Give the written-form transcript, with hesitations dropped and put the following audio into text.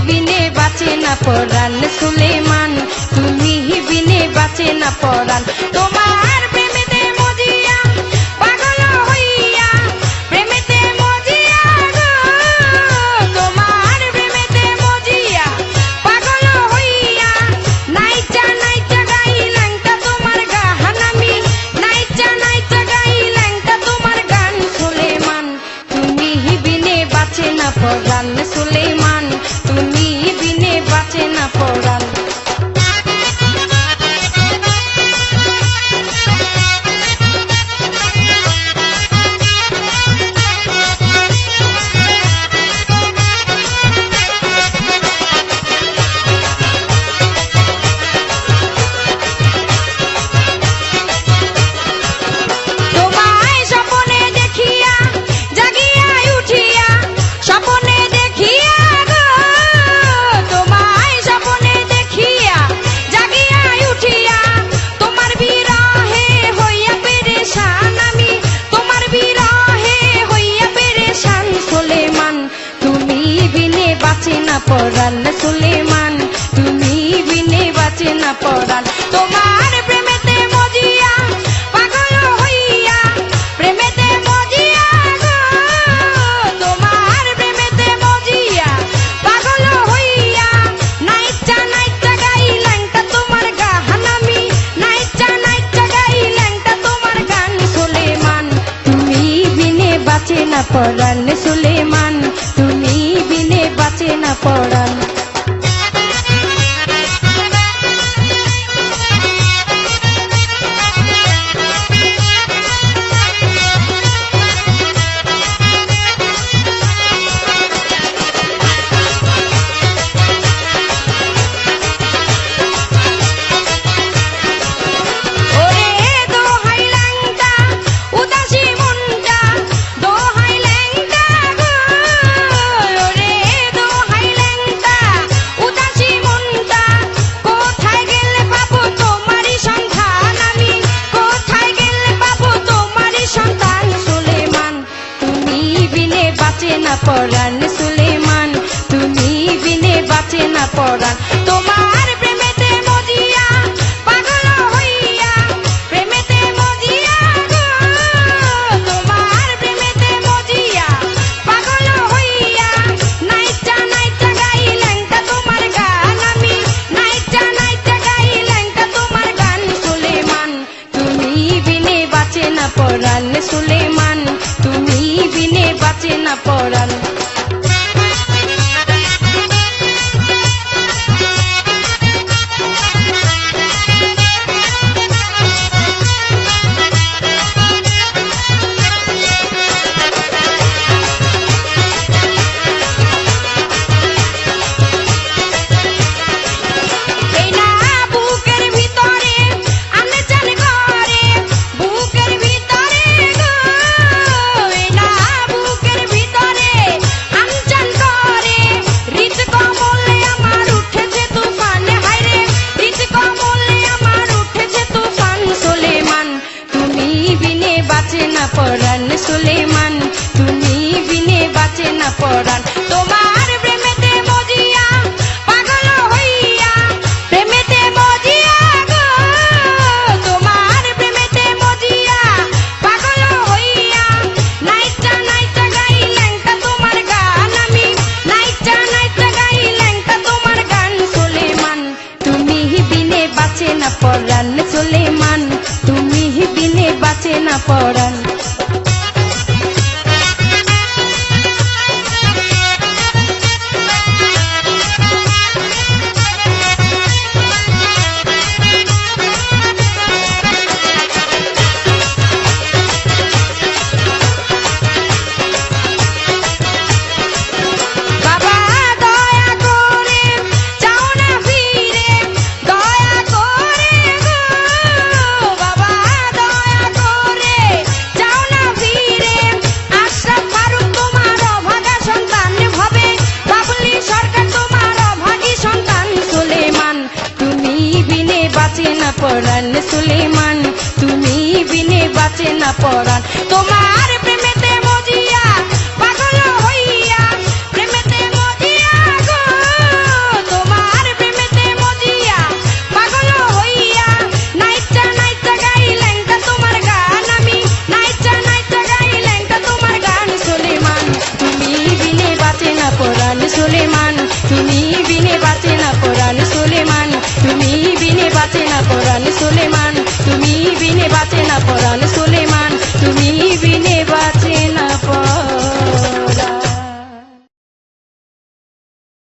বিনে বাঁচে না পরাণ সুলেমান, তুমি বিনে বাঁচে না পরাণ। তোমার প্রেমেতে মজিয়া পাগল হইয়া, প্রেমেতে মজিয়া গো, তোমার প্রেমেতে মজিয়া পাগল হইয়া, নাইচা নাইচা গাইলাম তা তোমার গান আমি, নাইচা নাইচা গাইলাম তা তোমার গান সুলেমান, তুমি বিনে বাঁচে না পরাণ সুলেমান, তুমি বিনে বাঁচে না পরাণ। তোমায় স্বপ্নে দেখিয়া জাগিয়া উঠিয়া, স্বপ্নে দেখিয়া গো, তোমায় স্বপ্নে দেখিয়া জাগিয়া উঠিয়া, তোমার বিরহে হইয়া পেরেশান আমি, তোমার বিরহে হইয়া পেরেশান সুলেমান, তুমি বিনে বাঁচে না পরাণ সুলেমান, তুমি বিনে বাঁচে না পরাণ। তোমার প্রেমেতে মজিয়া পাগল হইয়া, প্রেমেতে মজিয়া গো, তোমার প্রেমেতে মজিয়া পাগল হইয়া, নাইচা নাইচা গাইলাম তা তোমার গান আমি, নাইচা নাইচা গাইলাম তা তোমার গান সুলেমান, তুমি বিনে বাঁচে না পরাণ সুলেমান, তুমি বিনে বাঁচে না পরাণ। ওরে দোহাই ল্যাংটা উদাসী মনটা, দোহাই ল্যাংটা গো, ওরে দোহাই ল্যাংটা উদাসী মনটা, কোথায় গেলে পাবো তোমারই সন্ধান আমি, কোথায় গেলে পাবো তোমারই সন্ধান সুলেমান, তুমি বিনে বাঁচে না পরাণ সুলেমান, তুমি বিনে বাঁচে না পরাণ। তোমার প্রেমেতে মজিয়া পাগল হইয়া, প্রেমেতে মজিয়া গো, তোমার প্রেমেতে মজিয়া পাগল হইয়া, নাইচা নাইচা গাইলাম তা তোমার গান আমি, নাইচা নাইচা গাইলাম তা তোমার গান সুলেমান, তুমি বিনে বাঁচে না পরাণ সুলেমান, তুমি বিনে বাঁচে না পরাণ। এই না বুকের ভিতরে আনচান করে, বুকের ভিতরে গো, এই না বুকের ভিতরে আনচান করে, হৃদ কমলে আমার উঠেছে তুফান, হায়রে হৃদ কমলে আমার উঠেছে তুফান সুলেমান, তুমি বিনে বাঁচে না পরাণ সুলেমান, তুমি বিনে বাঁচে না পরাণ। তোমার প্রেমেতে মজিয়া পাগল হইয়া, প্রেমেতে মজিয়া গো, তোমার প্রেমেতে মজিয়া পাগল হইয়া, নাইচা নাইচা গাইলাম তা তোমার গান আমি, নাইচা নাইচা গাইলাম তা তোমার গান সুলেমান, তুমি বিনে বাঁচে না পরাণ সুলেমান, তুমি বিনে বাঁচে না পরাণ। বাবা দয়া করে যাও না ফিরে, দয়া করে গো, বাবা দয়া করে যাও না ফিরে, আশরাফ ফারুক তোমার অভাগা সন্তান হবে, বাবলি সরকার তোমার অভাগী সন্তান সুলেমান, তুমি বিনে বাঁচে না পরাণ সুলেমান, তুমি বিনে বাঁচে না পরাণ। তোমার প্রেমেতে মজিয়া পাগল হইয়া, প্রেমেতে মজিয়া গো, বাঁচে না পরাণ সুলেমান, তুমি বিনে বাঁচে না পরাণ